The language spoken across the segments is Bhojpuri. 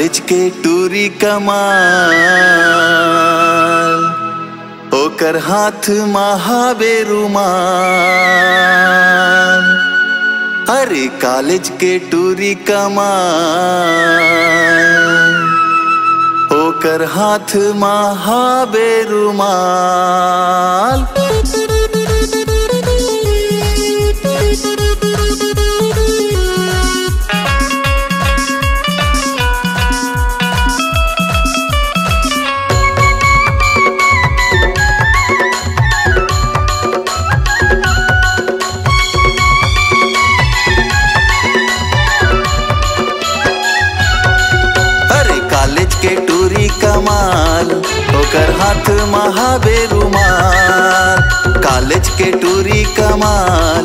कॉलेज के टूरी कमाल, ओकर हाथ महाबे रुमाल। अरे कॉलेज के टूरी कमाल, ओकर हाथ महाबे रुमाल। के टूरी कमाल, ओकर हाथ महाबे रुमाल। कॉलेज के टूरी कमाल,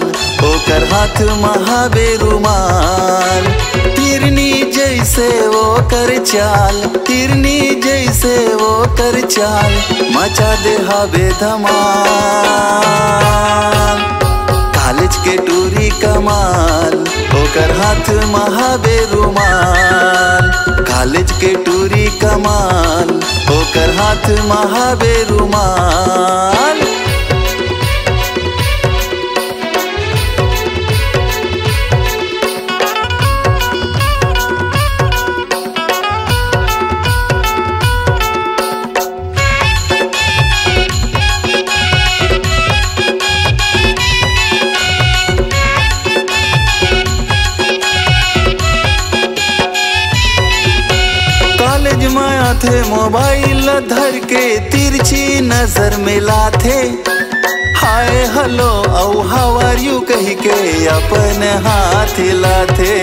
ओकर हाथ महाबे रुमाल। हिरनी जैसे वो कर चाल, हिरनी जैसे वो कर चाल, मचा दे हबे धमाल। कॉलेज के टूरी कमाल, ओकर हाथ महाबे रुमाल। कॉलेज के टूरी कमाल, ओकर हाथ महाबे रुमाल। कॉलेज में थे मोबाइल धर के तिरछी नजर मिलाथे। हाय हेलो औ हाउ आर यू कह के अपन हाथ हिलाथे।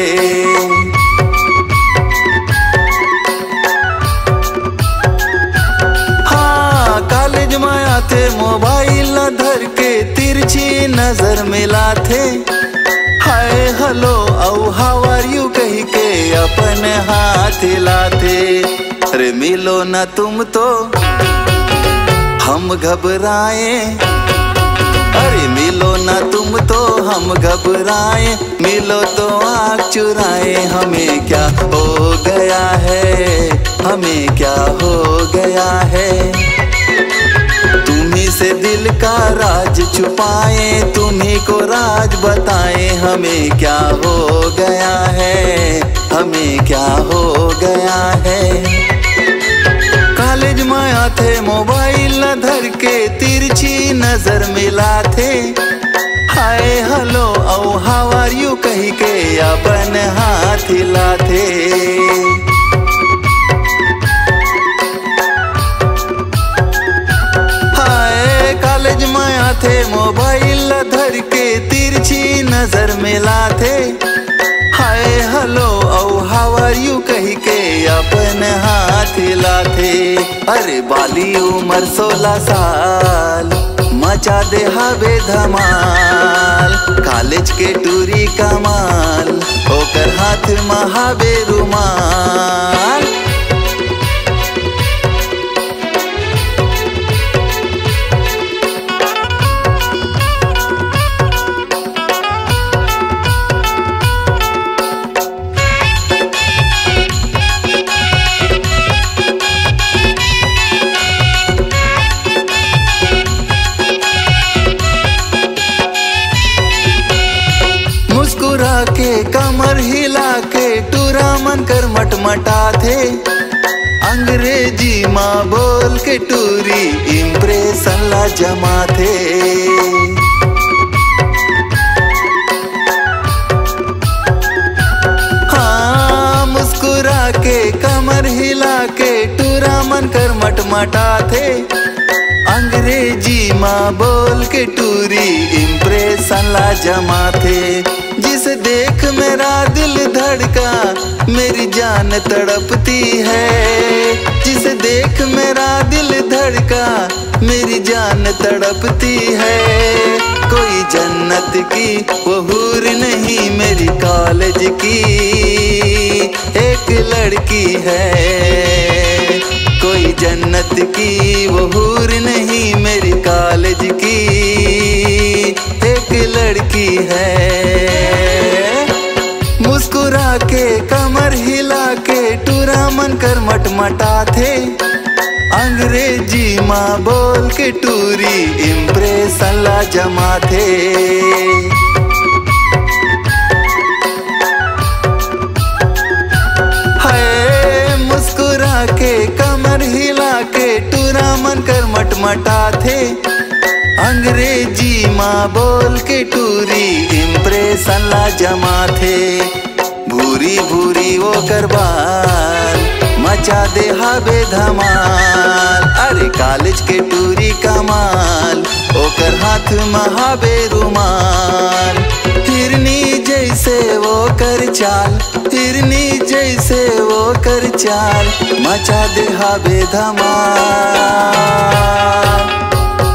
हाँ कॉलेज में थे मोबाइल धर के तिरछी नजर मिलाथे। हाय हेलो औ हाउ आर यू कह के अपन हाथ हिलाते। अरे मिलो ना तुम तो हम घबराए, अरे मिलो ना तुम तो हम घबराए। मिलो तो आँख चुराए, हमें क्या हो गया है, हमें क्या हो गया है। तुम्ही से दिल का राज छुपाए, तुम्ही को राज बताए। हमें क्या हो गया है, हमें क्या हो गया है। कॉलेज में थे मोबाइल धर के तिरछी नजर मिलाथे। हाय हेलो औ हाउ आर यू कह के अपन हाथ हिलाथे। कॉलेज में थे मोबाइल धर के तिरछी नजर मिलाथे। हाय हेलो औ हाउ आर यू कह के अपन हाथ हिलाथे। अरे बाली उम्र 16 साल, मचा दे हबे धमाल। कॉलेज के टूरी कमाल, ओकर हाथ महाबे रुमाल। मुस्कुरा के कमर हिला के टूरा मन कर मटमटा थे। अंग्रेजी माँ बोल के टूरी इम्प्रेशन ला जमा थे। हाँ मुस्कुरा के कमर हिला के टूरा मन कर मटमटा थे। अंग्रेजी माँ बोल के टूरी इम्प्रेशन ला जमा थे। जिसे देख मेरा दिल धड़का, मेरी जान तड़पती है। जिसे देख मेरा दिल धड़का, मेरी जान तड़पती है। कोई जन्नत की वो हूर नहीं, मेरी कॉलेज की एक लड़की है। कोई जन्नत की वो हूर नहीं, मेरी कॉलेज की एक लड़की है। मुस्कुरा के कमर हिला के टूरा टूरा मन कर मटमटा थे। अंग्रेजी माँ बोल के टूरी इम्प्रेशन ला जमा थे। हाय मुस्कुरा के कमर हिला के टूरा मन कर मटमटा थे। अंग्रेजी माँ बोल के टूरी इम्प्रेशन ला जमा थे। भूरी भूरी वो करबाल मचा दे हाबे धमाल। अरे कॉलेज के टूरी कमाल ओकर हाथ महाबे रुमाल। हिरनी जैसे वो कर चाल, हिरनी जैसे वो कर चाल मचा दे हाबे धमाल।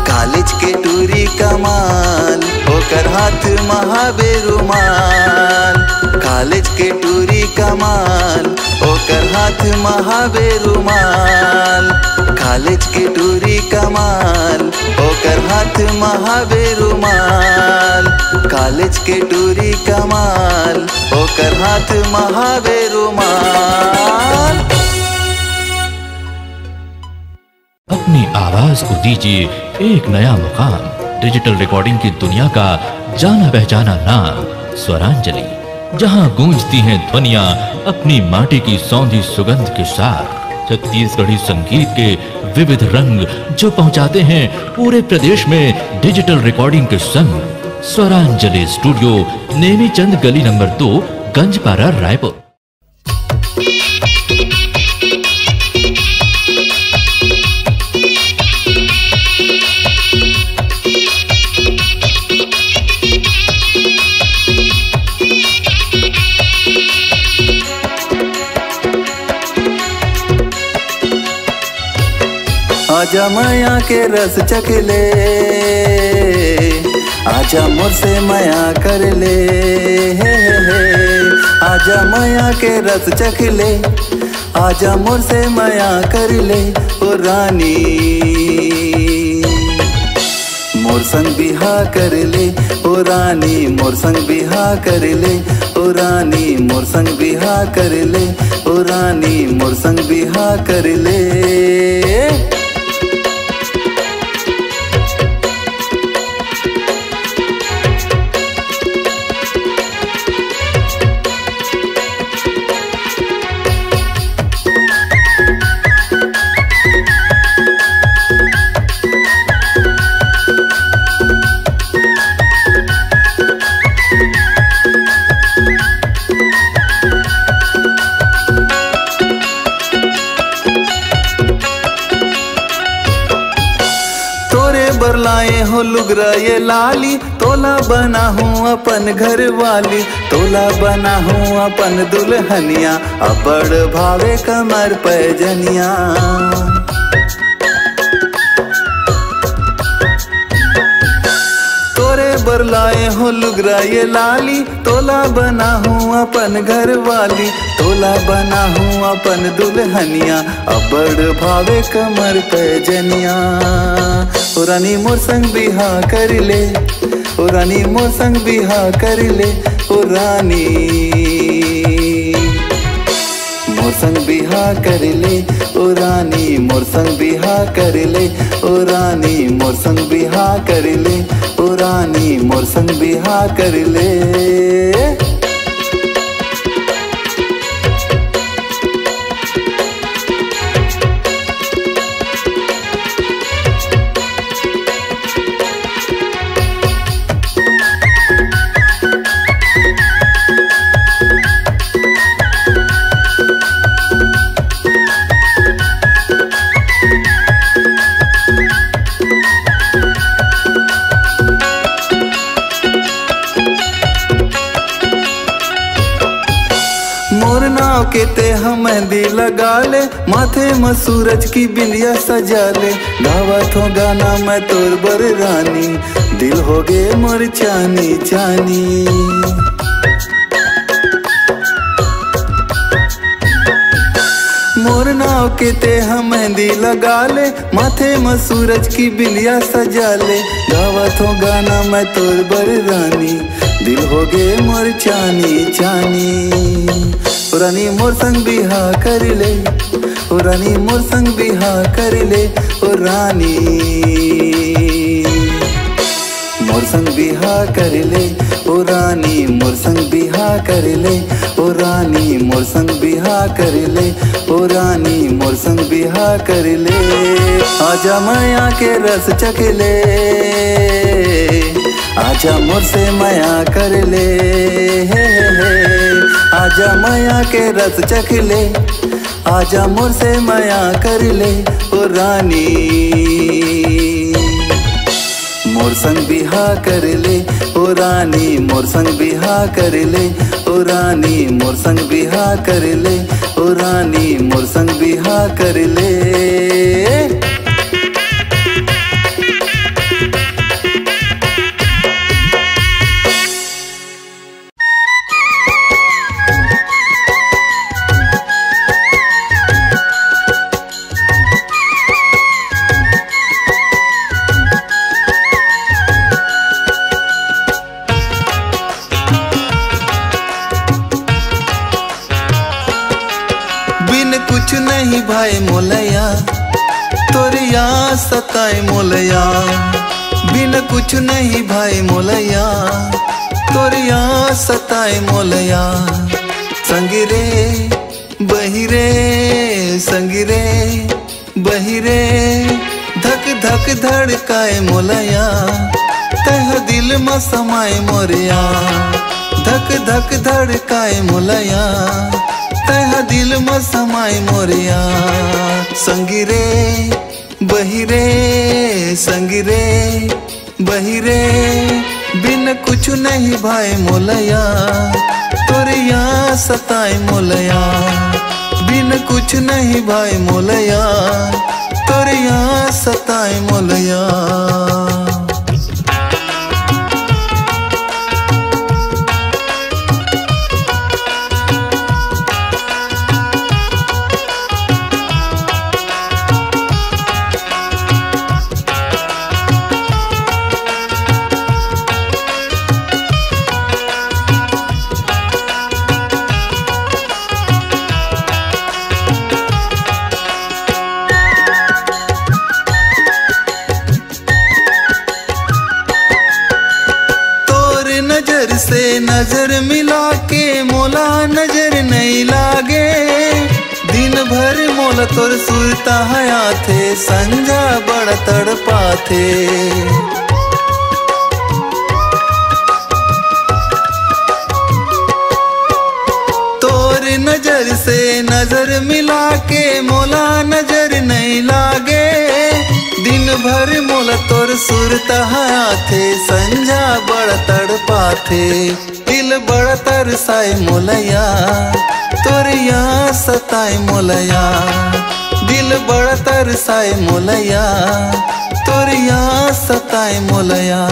कॉलेज के टूरी कमाल ओकर हाथ महाबे रुमाल। कॉलेज के टूरी कमाल ओकर हाथ महाबे रुमाल। कॉलेज के टूरी कमाल ओकर हाथ महाबे रुमाल। कॉलेज के टूरी कमाल ओकर हाथ महाबे रुमाल। अपनी आवाज को दीजिए एक नया मुकाम। डिजिटल रिकॉर्डिंग की दुनिया का जाना पहचाना नाम स्वरांजलि, जहां गूंजती हैं ध्वनियां अपनी माटी की सौंधी सुगंध के साथ। छत्तीसगढ़ी संगीत के विविध रंग जो पहुंचाते हैं पूरे प्रदेश में डिजिटल रिकॉर्डिंग के संग। स्वरांजलि स्टूडियो, नेमीचंद गली नंबर 2, गंजपारा, रायपुर। आजा माया के रस चखले, आजा मोर से माया कर ले। आजा माया के रस चखले, आजा मोर से माया कर ले। ओ रानी मोर संग बिहा कर ले। ओ रानी मोर संग बिहा कर ले। ओ रानी मोर संग बिहा कर ले। ओ रानी मोर संग बिहा कर ले। लाए हो लुगरा ये लाली, तोला बना हूँ अपन घर वाली। तोला बना हूँ अपन दुल्हनिया, अबड़ भावे कमर पैजनिया। तोरे बरलाए हो लुगरा ये लाली, तोला बना हूँ अपन घर वाली। तोला बना हूँ अपन दुल्हनिया, अबड़ भावे कमर पैजनिया। ओ रानी मोर संग बिहा कर ले। ओ रानी मोर संग बिहा कर ले। ओ रानी मोर संग बिहा कर ले। ओ रानी मोर संग बिहा कर ले। ओ रानी मोर संग बिहा कर ले। ओ रानी मोर संग बिहा कर ले। के ते हम मेहंदी लगा ले, माथे में सूरज की बिंदिया सजा ले। गावत हो गाना मैं तोर बर रानी, दिल हो गे मोर चानी चानी। मोर नाव के ते हम मेहंदी लगा ले, माथे में सूरज की बिंदिया सजा ले। गावत हो गाना मैं तोर बर रानी, दिल हो गे मोर चानी चानी। ओ रानी मोर संग बिहा कर ले, ओ रानी मोर संग बिहा कर ले, ओ रानी मोर संग बिहा कर ले, ओ रानी मोर संग बिहा कर ले, ओ रानी मोर संग बिहा कर ले, ओ रानी मोर संग बिहा कर ले। आजा माया के रस चख ले, आजा मोर से माया कर ले, आजा माया के रस चख ले, आजा मोर से माया कर ले, ओ रानी मोर संग बिहा कर ले, ओ रानी मोर संग बिहा कर ले, ओ रानी मोर संग बिहा कर ले, ओ रानी मोर संग बिहा कर ले। कुछ नहीं भाई मोलया तोरिया सताए मोलया, बिन कुछ नहीं भाई मोलया तोरिया सताए मोलया। संगिरे बहिरे संगिरे बहिरे धक धक धड़काए मोलया, तह दिल में समाए मोरिया, धक धक धड़काए मोलया, तह दिल में समाए मोरिया। संगिरे बहिरे संगिरे बहिरे बिन कुछ नहीं भाई मोलया, तोरिया सताए मोलया, बिन कुछ नहीं भाई मोलया, तोरिया सताए मोलया। नजर से नजर मिला के मोला नजर नहीं लागे, दिन भर मोला तोर सुरता हया थे, संजा बड़ा तड़पा थे। तोर नजर से नजर मिला के मोला नजर नहीं लागे, दिन भर मोला तोर सुरता थे, संजा बड़ा तड़पा थे। दिल बड़ा तरसाए मोलया, तोरिया सताए मोलया, दिल बड़ा तरसाए मोलया, तोरिया सताए मोलया।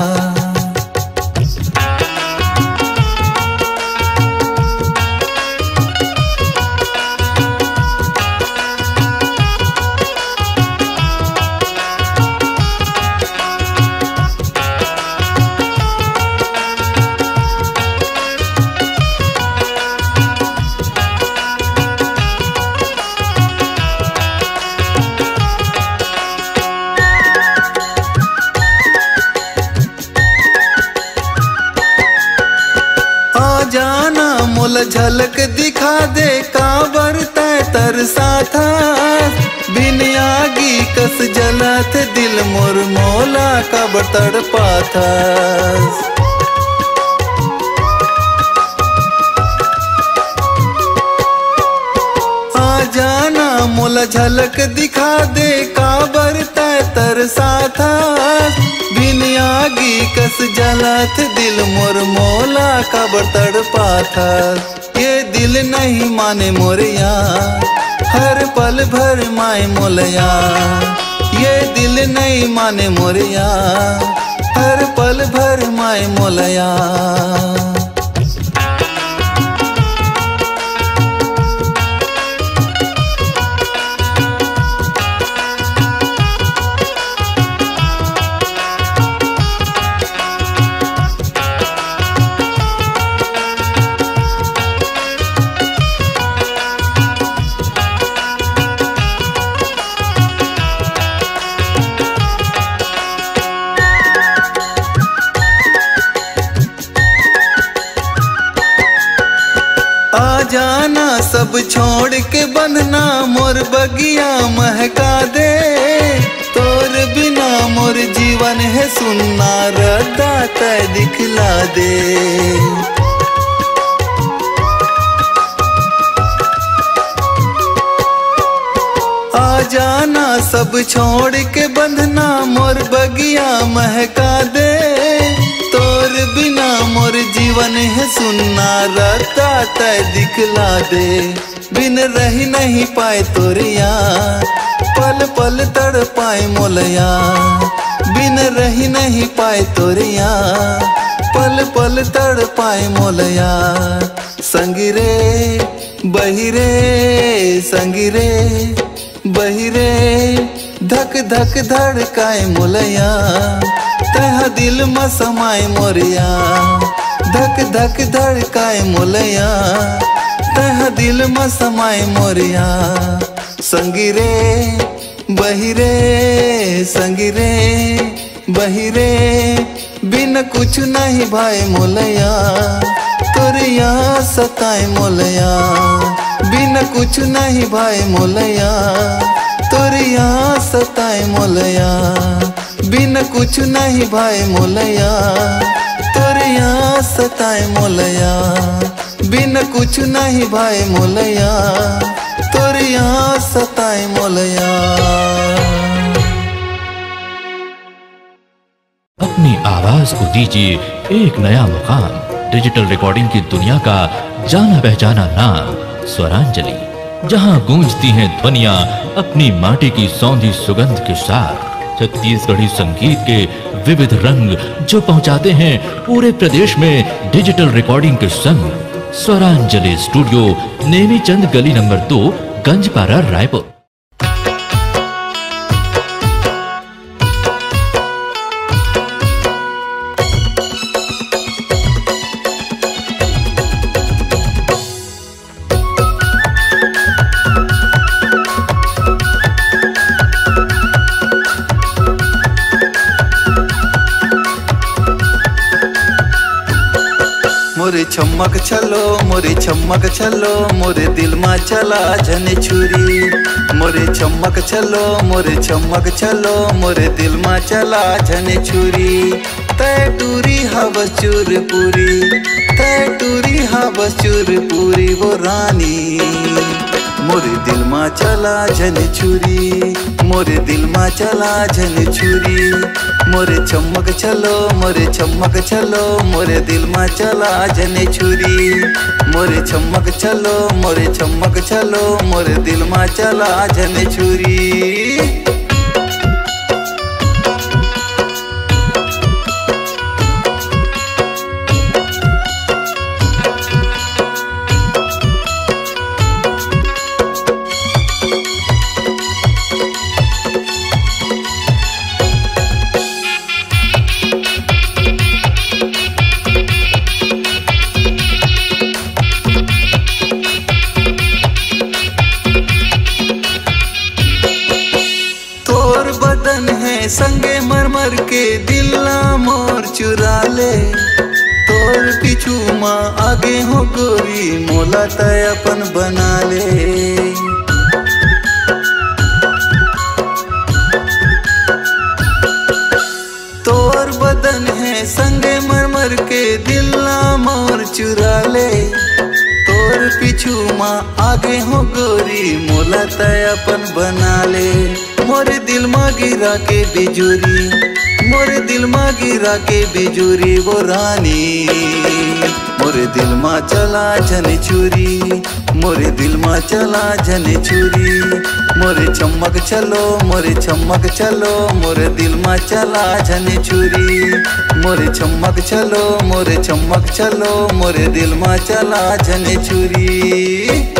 जाना मोला झलक दिखा दे, काबर तय तरसा था, बिन आगी कस जलत दिल मोर मोला काबर तड़पा था। आ जाना मोला झलक दिखा दे, काबर तय तरसा था, बिन आगी कस जलत दिल मोर मोला काबर तड़पा था। ये दिल नहीं माने मोरिया, हर पल भर माए मोलया, ये दिल नहीं माने मोरिया, हर पल भर माए मोलया। जाना सब छोड़ के बंधना मोर बगिया महका दे, तोर बिना मोर जीवन है सुनना रदा तय दिखला दे। आ जाना सब छोड़ के बंधना मोर बगिया महका दे, तोर बिना मोर जीवन है सुनना रता तय दिखला दे। बिन रही नहीं पाए तोर यार पल पल तड़ पाए मोलया, बिन रही नहीं पाए तोर यार पल पल तड़ पाए मोलया। संगिरे बहिरे संगिरे बहिरे धक धक धड़काए मोलया, तह दिल में समाए मोरिया। धक धक धड़काए मोलया, तह दिल में समाए मोरिया। संगिरे बहिरे संगिरे बहिरे बिन कुछ नहीं भाई मोलया, तोरिया सताए मोलया। बिन कुछ नहीं भाई मोलया, तोरिया सताए मोलया। बिन कुछ नहीं भाई मोलया, तोरिया सताए मोलया। बिन कुछ नहीं भाई मोलया, तोरिया सताए मोलया। अपनी आवाज को दीजिए एक नया मुकाम। डिजिटल रिकॉर्डिंग की दुनिया का जाना पहचाना नाम स्वरांजलि, जहां गूंजती हैं ध्वनियां अपनी माटी की सौंधी सुगंध के साथ। छत्तीसगढ़ी संगीत के विविध रंग जो पहुंचाते हैं पूरे प्रदेश में डिजिटल रिकॉर्डिंग के संग। स्वरांजलि स्टूडियो, नेमी चंद गली नंबर 2, गंजपारा, रायपुर। मोरे छमक छलो मोरे छमक छलो मोरे दिल में चला झन छुरी। मोरे छमक छलो मोरे छमक छलो मोरे दिल में चला झन छुरी। तय टूरी हवस चूर पूरी, तय टूरी हवस चूर पूरी वो रानी। मोरे दिल में चला झन छुरी, मोरे दिल में चला झन छुरी। मोरे छमक छलो मोरे छमक छलो मोरे दिल में चला झन छुरी। मोरे छमक छलो मोरे छमक छलो मोरे दिल में चला झन छुरी। संगे मरमर के दिला मोर चुरा ले, तोर पीछू माँ आगे हो गोरी मोला तय अपन बना ले। तोर बदन है संगे मरमर के दिला मोर चुरा ले, तोर पीछू माँ आगे हो गोरी मोला तय अपन बना ले। मोरे दिल में गिरा के बिजुरी, मोरे दिल में गिरा के बिजुरी वो रानी। मोरे दिल में चला झन छुरी, मोरे दिल में चला झन छुरी। मोरे छमक चलो मोरे छमक चलो मोरे दिल में चला झन छुरी। मोरे छमक चलो मोरे छमक चलो मोरे दिल में चला झन छुरी।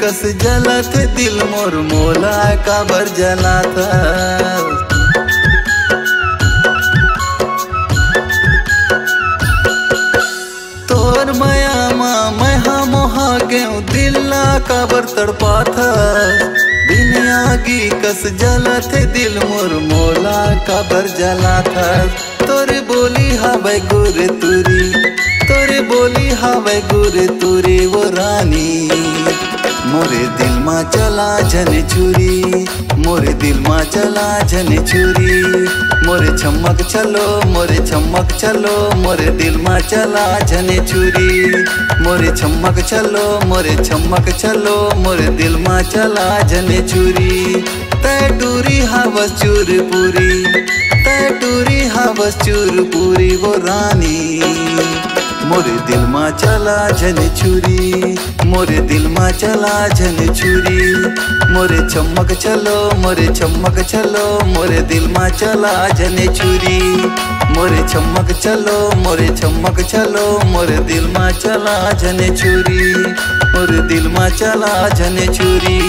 कस जलत दिल मोर मोला काबर जला था। तोर माया माँ मैं हाँ मोहा गेहूँ दिल्ला काबर तड़पा था। बिन आगी कस जलत दिल मोर मोला काबर जला था। तोरे बोली हवे गुर तुरी, तोरे बोली हवे गुर तुरी वो रानी। मोरे दिल माँ चला जन चुरी, मोरे दिल माँ चला जन चुरी। मोरे चमक चलो, मोरे चमक चलो, मोरे दिल माँ चला जन चुरी। मोरे चमक चलो, मोरे चमक चलो, मोरे दिल माँ चला जन चुरी। तै टूरी हवस चूर पूरी, तै टूरी हवस चूर पूरी वो रानी। मोरे दिल माँ चला जन छुरी, मोरे दिल माँ चला जन छुरी। मोरे चमक चलो, मोरे चमक चलो, मोरे दिल माँ चला जन छुरी। मोरे चमक चलो, मोरे चमक चलो, मोरे दिल माँ चला जन छुरी। मोरे दिल माँ चला जन छुरी,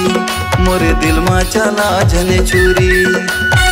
मोरे दिल माँ चला जन छुरी।